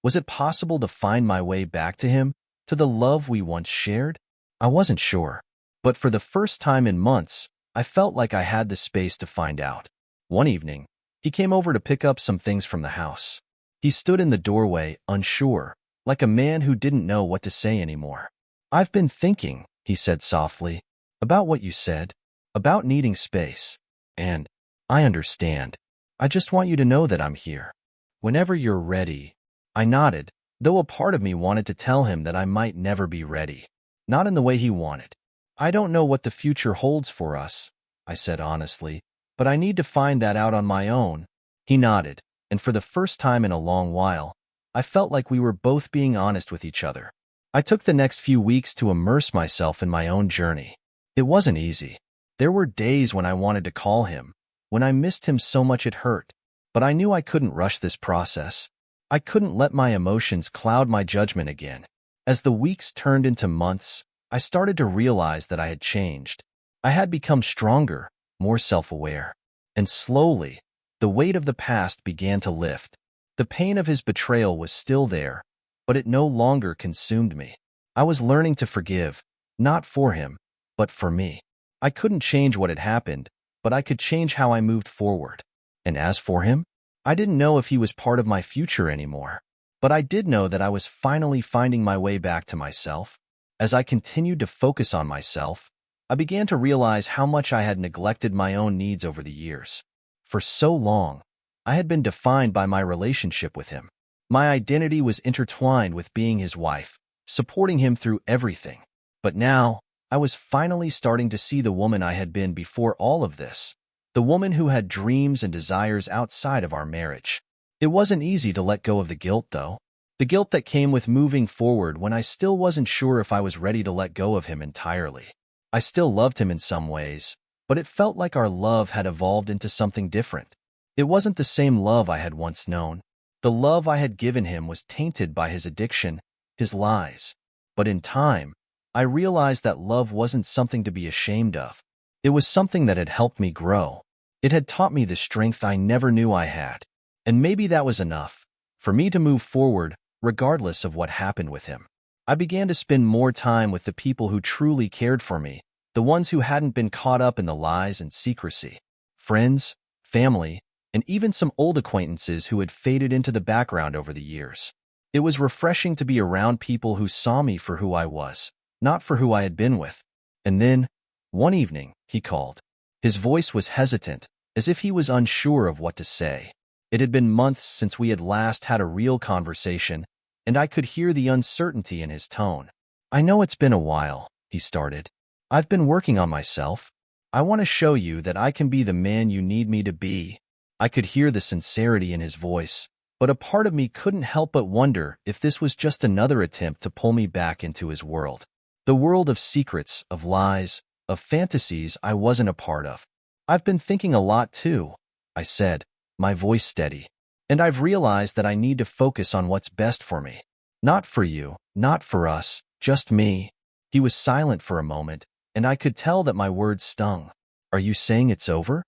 was it possible to find my way back to him, to the love we once shared? I wasn't sure, but for the first time in months, I felt like I had the space to find out. One evening, he came over to pick up some things from the house. He stood in the doorway, unsure, like a man who didn't know what to say anymore. "I've been thinking," he said softly, "about what you said, about needing space. And I understand. I just want you to know that I'm here. Whenever you're ready." I nodded, though a part of me wanted to tell him that I might never be ready. Not in the way he wanted. "I don't know what the future holds for us," I said honestly, "but I need to find that out on my own." He nodded, and for the first time in a long while, I felt like we were both being honest with each other. I took the next few weeks to immerse myself in my own journey. It wasn't easy. There were days when I wanted to call him, when I missed him so much it hurt. But I knew I couldn't rush this process. I couldn't let my emotions cloud my judgment again. As the weeks turned into months, I started to realize that I had changed. I had become stronger, more self-aware. And slowly, the weight of the past began to lift. The pain of his betrayal was still there, but it no longer consumed me. I was learning to forgive, not for him, but for me. I couldn't change what had happened, but I could change how I moved forward. And as for him, I didn't know if he was part of my future anymore. But I did know that I was finally finding my way back to myself. As I continued to focus on myself, I began to realize how much I had neglected my own needs over the years. For so long, I had been defined by my relationship with him. My identity was intertwined with being his wife, supporting him through everything. But now, I was finally starting to see the woman I had been before all of this, the woman who had dreams and desires outside of our marriage. It wasn't easy to let go of the guilt, though. The guilt that came with moving forward when I still wasn't sure if I was ready to let go of him entirely. I still loved him in some ways, but it felt like our love had evolved into something different. It wasn't the same love I had once known. The love I had given him was tainted by his addiction, his lies. But in time, I realized that love wasn't something to be ashamed of. It was something that had helped me grow. It had taught me the strength I never knew I had. And maybe that was enough for me to move forward, regardless of what happened with him. I began to spend more time with the people who truly cared for me, the ones who hadn't been caught up in the lies and secrecy. Friends, family, and even some old acquaintances who had faded into the background over the years. It was refreshing to be around people who saw me for who I was, not for who I had been with. And then, one evening, he called. His voice was hesitant, as if he was unsure of what to say. It had been months since we had last had a real conversation, and I could hear the uncertainty in his tone. "I know it's been a while," he started. "I've been working on myself. I want to show you that I can be the man you need me to be." I could hear the sincerity in his voice, but a part of me couldn't help but wonder if this was just another attempt to pull me back into his world. The world of secrets, of lies, of fantasies I wasn't a part of. "I've been thinking a lot too," I said, my voice steady. "And I've realized that I need to focus on what's best for me. Not for you, not for us, just me." He was silent for a moment, and I could tell that my words stung. "Are you saying it's over?"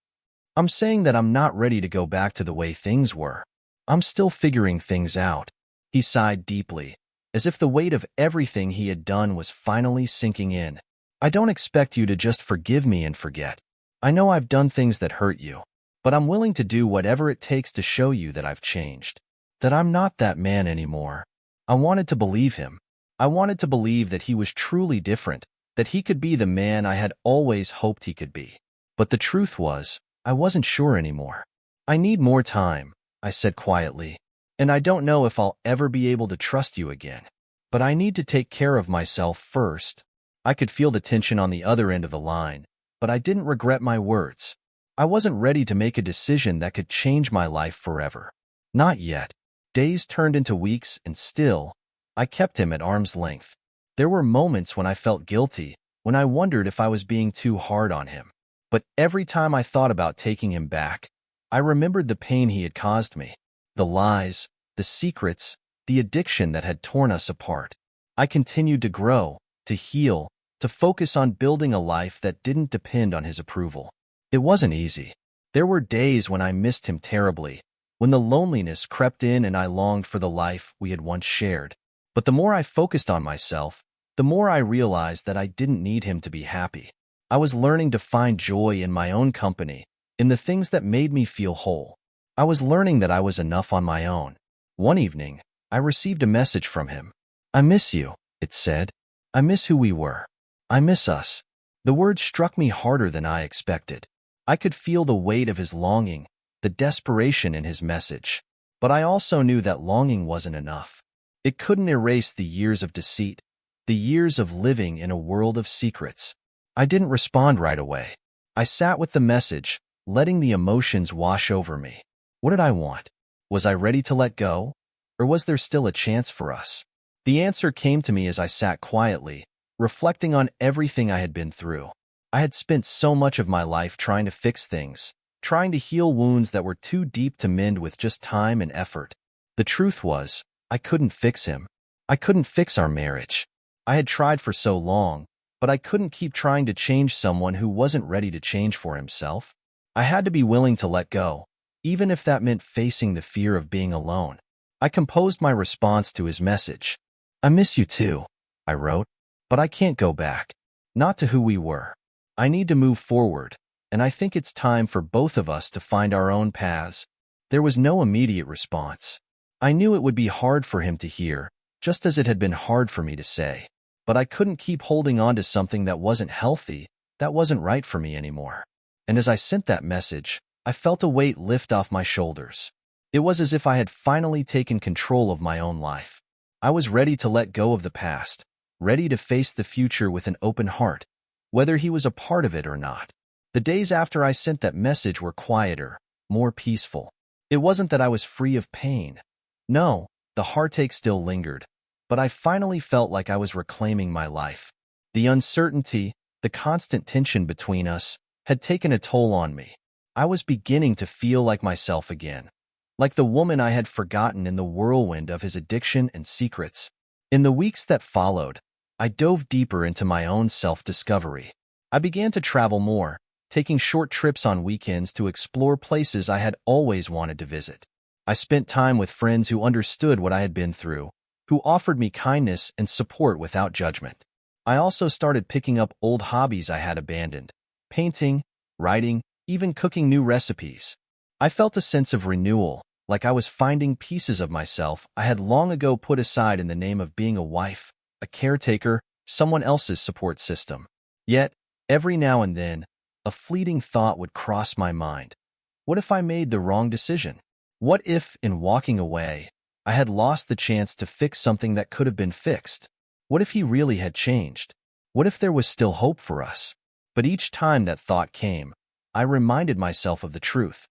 "I'm saying that I'm not ready to go back to the way things were. I'm still figuring things out." He sighed deeply, as if the weight of everything he had done was finally sinking in. "I don't expect you to just forgive me and forget. I know I've done things that hurt you, but I'm willing to do whatever it takes to show you that I've changed, that I'm not that man anymore." I wanted to believe him. I wanted to believe that he was truly different, that he could be the man I had always hoped he could be. But the truth was, I wasn't sure anymore. "I need more time," I said quietly, "and I don't know if I'll ever be able to trust you again. But I need to take care of myself first." I could feel the tension on the other end of the line, but I didn't regret my words. I wasn't ready to make a decision that could change my life forever. Not yet. Days turned into weeks, and still, I kept him at arm's length. There were moments when I felt guilty, when I wondered if I was being too hard on him. But every time I thought about taking him back, I remembered the pain he had caused me, the lies, the secrets, the addiction that had torn us apart. I continued to grow, to heal, to focus on building a life that didn't depend on his approval. It wasn't easy. There were days when I missed him terribly, when the loneliness crept in and I longed for the life we had once shared. But the more I focused on myself, the more I realized that I didn't need him to be happy. I was learning to find joy in my own company, in the things that made me feel whole. I was learning that I was enough on my own. One evening, I received a message from him. "I miss you," it said. "I miss who we were. I miss us." The words struck me harder than I expected. I could feel the weight of his longing, the desperation in his message. But I also knew that longing wasn't enough. It couldn't erase the years of deceit, the years of living in a world of secrets. I didn't respond right away. I sat with the message, letting the emotions wash over me. What did I want? Was I ready to let go? Or was there still a chance for us? The answer came to me as I sat quietly, reflecting on everything I had been through. I had spent so much of my life trying to fix things, trying to heal wounds that were too deep to mend with just time and effort. The truth was, I couldn't fix him. I couldn't fix our marriage. I had tried for so long, but I couldn't keep trying to change someone who wasn't ready to change for himself. I had to be willing to let go, even if that meant facing the fear of being alone. I composed my response to his message. "I miss you too," I wrote, "but I can't go back. Not to who we were. I need to move forward, and I think it's time for both of us to find our own paths." There was no immediate response. I knew it would be hard for him to hear, just as it had been hard for me to say. but I couldn't keep holding on to something that wasn't healthy, that wasn't right for me anymore. And as I sent that message, I felt a weight lift off my shoulders. It was as if I had finally taken control of my own life. I was ready to let go of the past, ready to face the future with an open heart, whether he was a part of it or not. The days after I sent that message were quieter, more peaceful. It wasn't that I was free of pain. No, the heartache still lingered, but I finally felt like I was reclaiming my life. The uncertainty, the constant tension between us, had taken a toll on me. I was beginning to feel like myself again, like the woman I had forgotten in the whirlwind of his addiction and secrets. In the weeks that followed, I dove deeper into my own self-discovery. I began to travel more, taking short trips on weekends to explore places I had always wanted to visit. I spent time with friends who understood what I had been through, who offered me kindness and support without judgment. I also started picking up old hobbies I had abandoned: painting, writing, even cooking new recipes. I felt a sense of renewal, like I was finding pieces of myself I had long ago put aside in the name of being a wife, a caretaker, someone else's support system. Yet, every now and then, a fleeting thought would cross my mind. What if I made the wrong decision? What if, in walking away, I had lost the chance to fix something that could have been fixed? What if he really had changed? What if there was still hope for us? But each time that thought came, I reminded myself of the truth.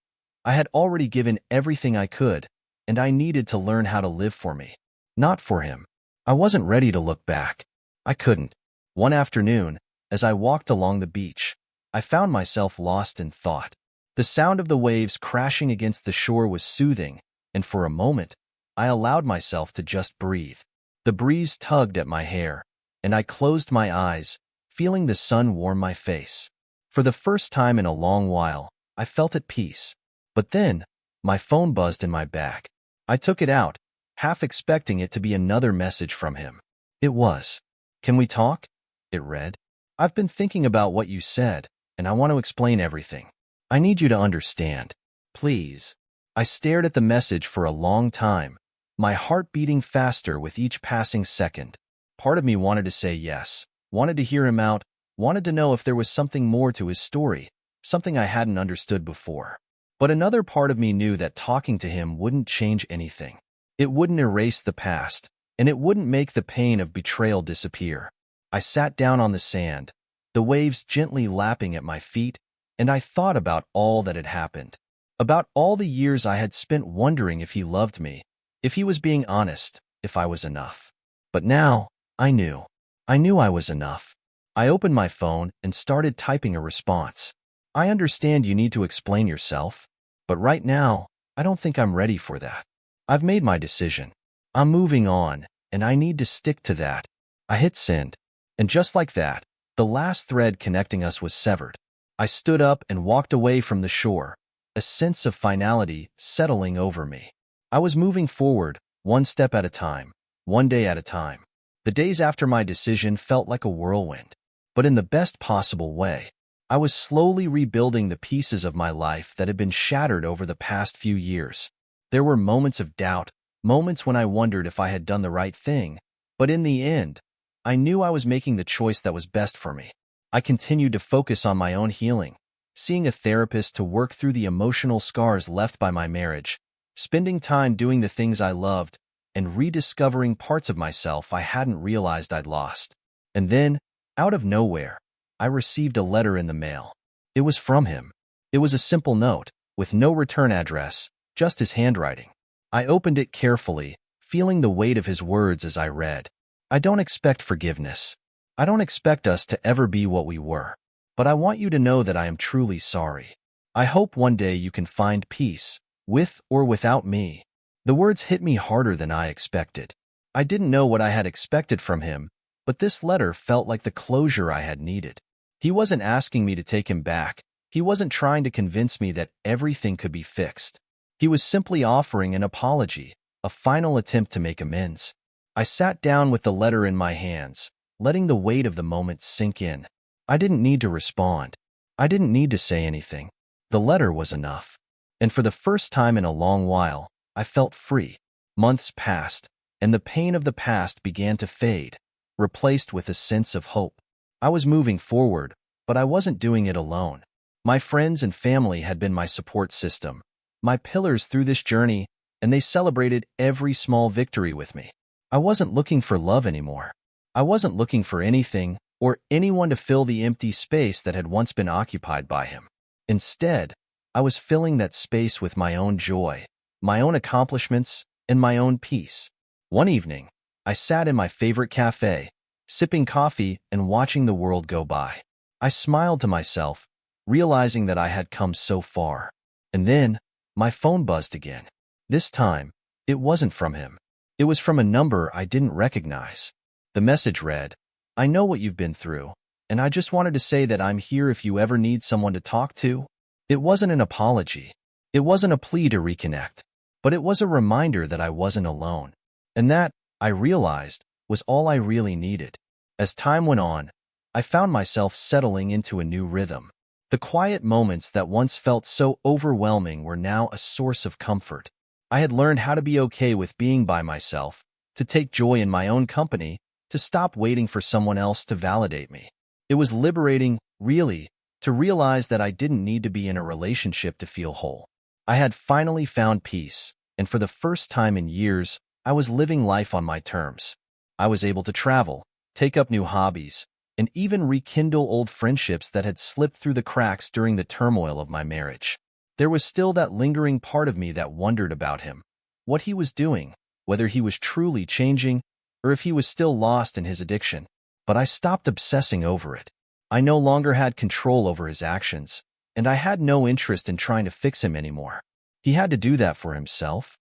I had already given everything I could, and I needed to learn how to live for me, not for him. I wasn't ready to look back. I couldn't. One afternoon, as I walked along the beach, I found myself lost in thought. The sound of the waves crashing against the shore was soothing, and for a moment, I allowed myself to just breathe. The breeze tugged at my hair, and I closed my eyes, feeling the sun warm my face. For the first time in a long while, I felt at peace. But then, my phone buzzed in my bag. I took it out, half expecting it to be another message from him. It was. "Can we talk?" it read. "I've been thinking about what you said, and I want to explain everything. I need you to understand. Please." I stared at the message for a long time, my heart beating faster with each passing second. Part of me wanted to say yes, wanted to hear him out, wanted to know if there was something more to his story, something I hadn't understood before. But another part of me knew that talking to him wouldn't change anything. It wouldn't erase the past, and it wouldn't make the pain of betrayal disappear. I sat down on the sand, the waves gently lapping at my feet, and I thought about all that had happened. About all the years I had spent wondering if he loved me, if he was being honest, if I was enough. But now, I knew. I knew I was enough. I opened my phone and started typing a response. "I understand you need to explain yourself, but right now, I don't think I'm ready for that. I've made my decision. I'm moving on, and I need to stick to that." I hit send, and just like that, the last thread connecting us was severed. I stood up and walked away from the shore, a sense of finality settling over me. I was moving forward, one step at a time, one day at a time. The days after my decision felt like a whirlwind, but in the best possible way. I was slowly rebuilding the pieces of my life that had been shattered over the past few years. There were moments of doubt, moments when I wondered if I had done the right thing, but in the end, I knew I was making the choice that was best for me. I continued to focus on my own healing, seeing a therapist to work through the emotional scars left by my marriage, spending time doing the things I loved, and rediscovering parts of myself I hadn't realized I'd lost. And then, out of nowhere, I received a letter in the mail. It was from him. It was a simple note, with no return address, just his handwriting. I opened it carefully, feeling the weight of his words as I read. "I don't expect forgiveness. I don't expect us to ever be what we were. But I want you to know that I am truly sorry. I hope one day you can find peace, with or without me." The words hit me harder than I expected. I didn't know what I had expected from him, but this letter felt like the closure I had needed. He wasn't asking me to take him back. He wasn't trying to convince me that everything could be fixed. He was simply offering an apology, a final attempt to make amends. I sat down with the letter in my hands, letting the weight of the moment sink in. I didn't need to respond. I didn't need to say anything. The letter was enough. And for the first time in a long while, I felt free. Months passed, and the pain of the past began to fade. replaced with a sense of hope. I was moving forward, but I wasn't doing it alone. My friends and family had been my support system, my pillars through this journey, and they celebrated every small victory with me. I wasn't looking for love anymore. I wasn't looking for anything or anyone to fill the empty space that had once been occupied by him. Instead, I was filling that space with my own joy, my own accomplishments, and my own peace. One evening, I sat in my favorite cafe, sipping coffee and watching the world go by. I smiled to myself, realizing that I had come so far. And then, my phone buzzed again. This time, it wasn't from him. It was from a number I didn't recognize. The message read, "I know what you've been through, and I just wanted to say that I'm here if you ever need someone to talk to." It wasn't an apology. It wasn't a plea to reconnect, but it was a reminder that I wasn't alone. And that, I realized, was all I really needed. As time went on, I found myself settling into a new rhythm. The quiet moments that once felt so overwhelming were now a source of comfort. I had learned how to be okay with being by myself, to take joy in my own company, to stop waiting for someone else to validate me. It was liberating, really, to realize that I didn't need to be in a relationship to feel whole. I had finally found peace, and for the first time in years, I was living life on my terms. I was able to travel, take up new hobbies, and even rekindle old friendships that had slipped through the cracks during the turmoil of my marriage. There was still that lingering part of me that wondered about him, what he was doing, whether he was truly changing, or if he was still lost in his addiction. But I stopped obsessing over it. I no longer had control over his actions, and I had no interest in trying to fix him anymore. He had to do that for himself.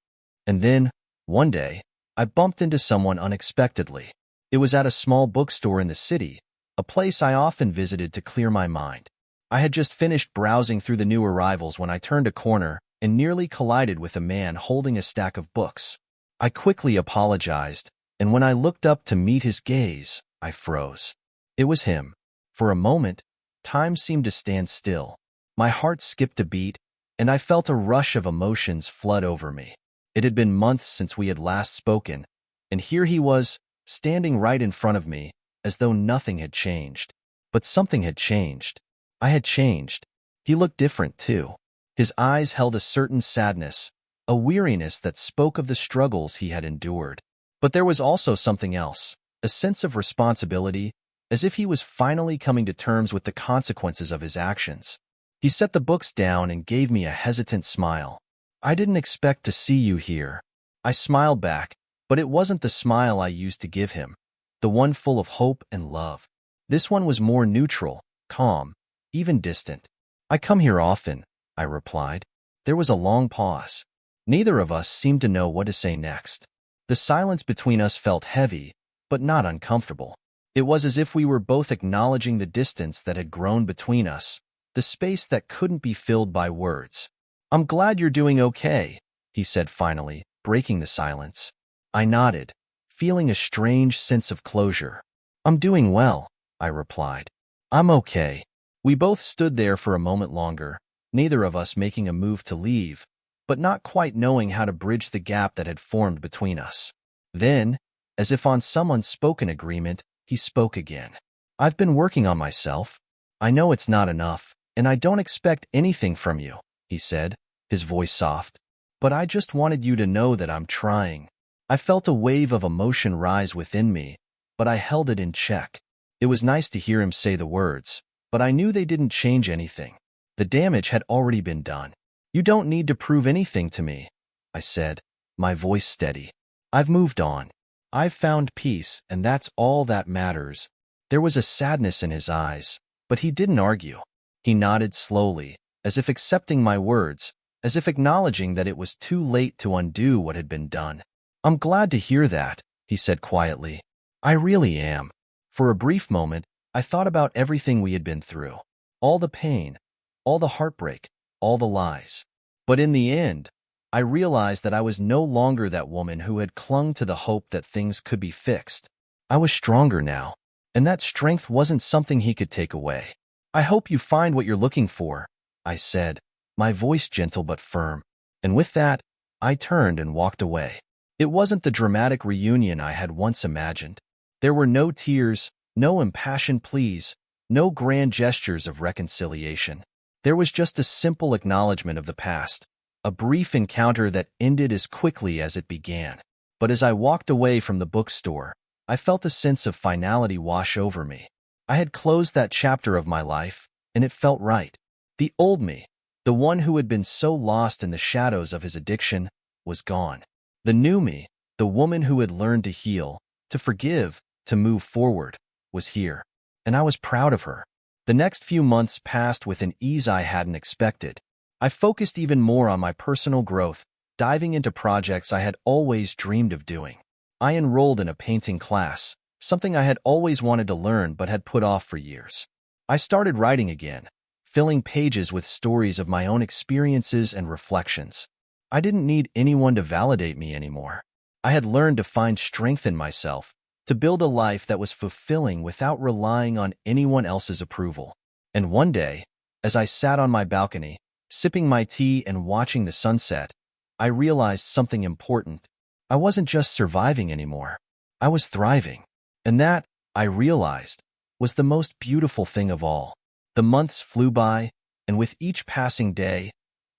And then, one day, I bumped into someone unexpectedly. It was at a small bookstore in the city, a place I often visited to clear my mind. I had just finished browsing through the new arrivals when I turned a corner and nearly collided with a man holding a stack of books. I quickly apologized, and when I looked up to meet his gaze, I froze. It was him. For a moment, time seemed to stand still. My heart skipped a beat, and I felt a rush of emotions flood over me. It had been months since we had last spoken, and here he was, standing right in front of me, as though nothing had changed. But something had changed. I had changed. He looked different, too. His eyes held a certain sadness, a weariness that spoke of the struggles he had endured. But there was also something else, a sense of responsibility, as if he was finally coming to terms with the consequences of his actions. He set the books down and gave me a hesitant smile. "I didn't expect to see you here." I smiled back, but it wasn't the smile I used to give him, the one full of hope and love. This one was more neutral, calm, even distant. "I come here often," I replied. There was a long pause. Neither of us seemed to know what to say next. The silence between us felt heavy, but not uncomfortable. It was as if we were both acknowledging the distance that had grown between us, the space that couldn't be filled by words. "I'm glad you're doing okay," he said finally, breaking the silence. I nodded, feeling a strange sense of closure. "I'm doing well," I replied. "I'm okay." We both stood there for a moment longer, neither of us making a move to leave, but not quite knowing how to bridge the gap that had formed between us. Then, as if on some unspoken agreement, he spoke again. "I've been working on myself. I know it's not enough, and I don't expect anything from you," he said, his voice soft. "But I just wanted you to know that I'm trying." I felt a wave of emotion rise within me, but I held it in check. It was nice to hear him say the words, but I knew they didn't change anything. The damage had already been done. "You don't need to prove anything to me," I said, my voice steady. "I've moved on. I've found peace, and that's all that matters." There was a sadness in his eyes, but he didn't argue. He nodded slowly, as if accepting my words, as if acknowledging that it was too late to undo what had been done. "I'm glad to hear that," he said quietly. "I really am." For a brief moment, I thought about everything we had been through. All the pain, all the heartbreak, all the lies. But in the end, I realized that I was no longer that woman who had clung to the hope that things could be fixed. I was stronger now, and that strength wasn't something he could take away. "I hope you find what you're looking for," I said, my voice gentle but firm. And with that, I turned and walked away. It wasn't the dramatic reunion I had once imagined. There were no tears, no impassioned pleas, no grand gestures of reconciliation. There was just a simple acknowledgement of the past, a brief encounter that ended as quickly as it began. But as I walked away from the bookstore, I felt a sense of finality wash over me. I had closed that chapter of my life, and it felt right. The old me, the one who had been so lost in the shadows of his addiction, was gone. The new me, the woman who had learned to heal, to forgive, to move forward, was here. And I was proud of her. The next few months passed with an ease I hadn't expected. I focused even more on my personal growth, diving into projects I had always dreamed of doing. I enrolled in a painting class, something I had always wanted to learn but had put off for years. I started writing again, filling pages with stories of my own experiences and reflections. I didn't need anyone to validate me anymore. I had learned to find strength in myself, to build a life that was fulfilling without relying on anyone else's approval. And one day, as I sat on my balcony, sipping my tea and watching the sunset, I realized something important. I wasn't just surviving anymore. I was thriving. And that, I realized, was the most beautiful thing of all. The months flew by, and with each passing day,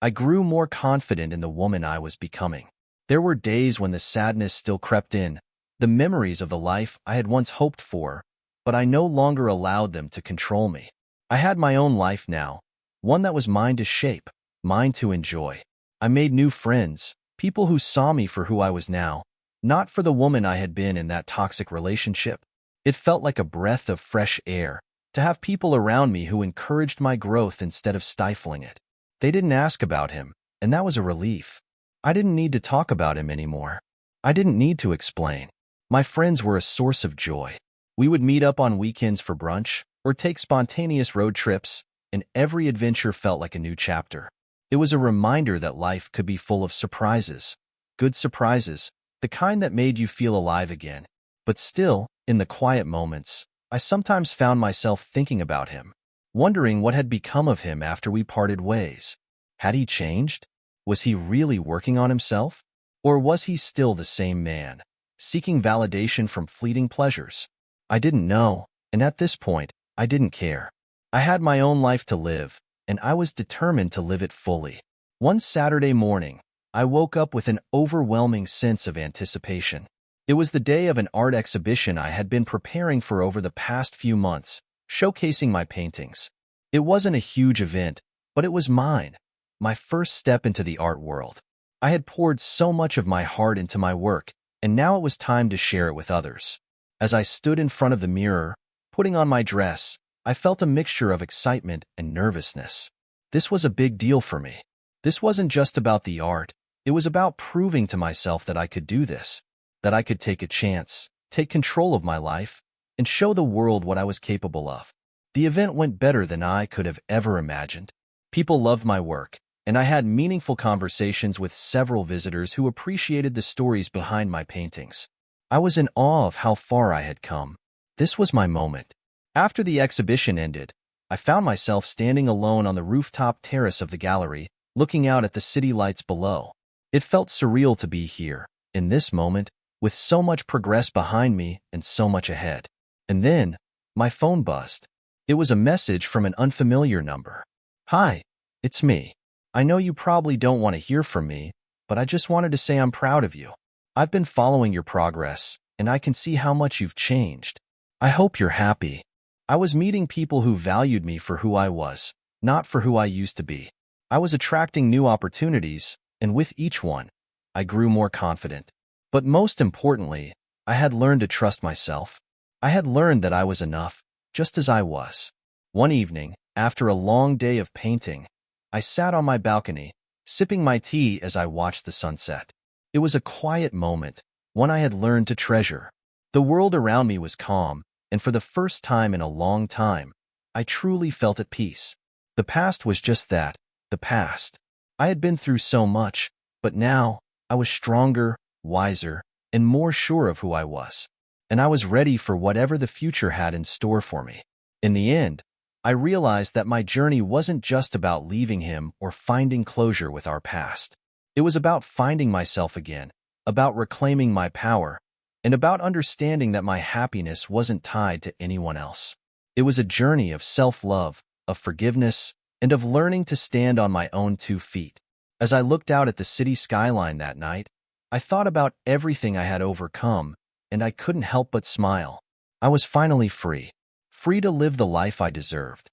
I grew more confident in the woman I was becoming. There were days when the sadness still crept in, the memories of the life I had once hoped for, but I no longer allowed them to control me. I had my own life now, one that was mine to shape, mine to enjoy. I made new friends, people who saw me for who I was now, not for the woman I had been in that toxic relationship. It felt like a breath of fresh air, to have people around me who encouraged my growth instead of stifling it. They didn't ask about him, and that was a relief. I didn't need to talk about him anymore. I didn't need to explain. My friends were a source of joy. We would meet up on weekends for brunch, or take spontaneous road trips, and every adventure felt like a new chapter. It was a reminder that life could be full of surprises, good surprises, the kind that made you feel alive again. But still, in the quiet moments, I sometimes found myself thinking about him, wondering what had become of him after we parted ways. Had he changed? Was he really working on himself? Or was he still the same man, seeking validation from fleeting pleasures? I didn't know, and at this point, I didn't care. I had my own life to live, and I was determined to live it fully. One Saturday morning, I woke up with an overwhelming sense of anticipation. It was the day of an art exhibition I had been preparing for over the past few months, showcasing my paintings. It wasn't a huge event, but it was mine, my first step into the art world. I had poured so much of my heart into my work, and now it was time to share it with others. As I stood in front of the mirror, putting on my dress, I felt a mixture of excitement and nervousness. This was a big deal for me. This wasn't just about the art. It was about proving to myself that I could do this, that I could take a chance, take control of my life, and show the world what I was capable of. The event went better than I could have ever imagined. People loved my work, and I had meaningful conversations with several visitors who appreciated the stories behind my paintings. I was in awe of how far I had come. This was my moment. After the exhibition ended, I found myself standing alone on the rooftop terrace of the gallery, looking out at the city lights below. It felt surreal to be here, in this moment, with so much progress behind me and so much ahead. And then, my phone buzzed. It was a message from an unfamiliar number. "Hi, it's me. I know you probably don't want to hear from me, but I just wanted to say I'm proud of you. I've been following your progress, and I can see how much you've changed. I hope you're happy." I was meeting people who valued me for who I was, not for who I used to be. I was attracting new opportunities, and with each one, I grew more confident. But most importantly, I had learned to trust myself. I had learned that I was enough, just as I was. One evening, after a long day of painting, I sat on my balcony, sipping my tea as I watched the sunset. It was a quiet moment, one I had learned to treasure. The world around me was calm, and for the first time in a long time, I truly felt at peace. The past was just that, the past. I had been through so much, but now I was stronger, wiser, and more sure of who I was. And I was ready for whatever the future had in store for me. In the end, I realized that my journey wasn't just about leaving him or finding closure with our past. It was about finding myself again, about reclaiming my power, and about understanding that my happiness wasn't tied to anyone else. It was a journey of self-love, of forgiveness, and of learning to stand on my own 2 feet. As I looked out at the city skyline that night, I thought about everything I had overcome, and I couldn't help but smile. I was finally free. Free to live the life I deserved.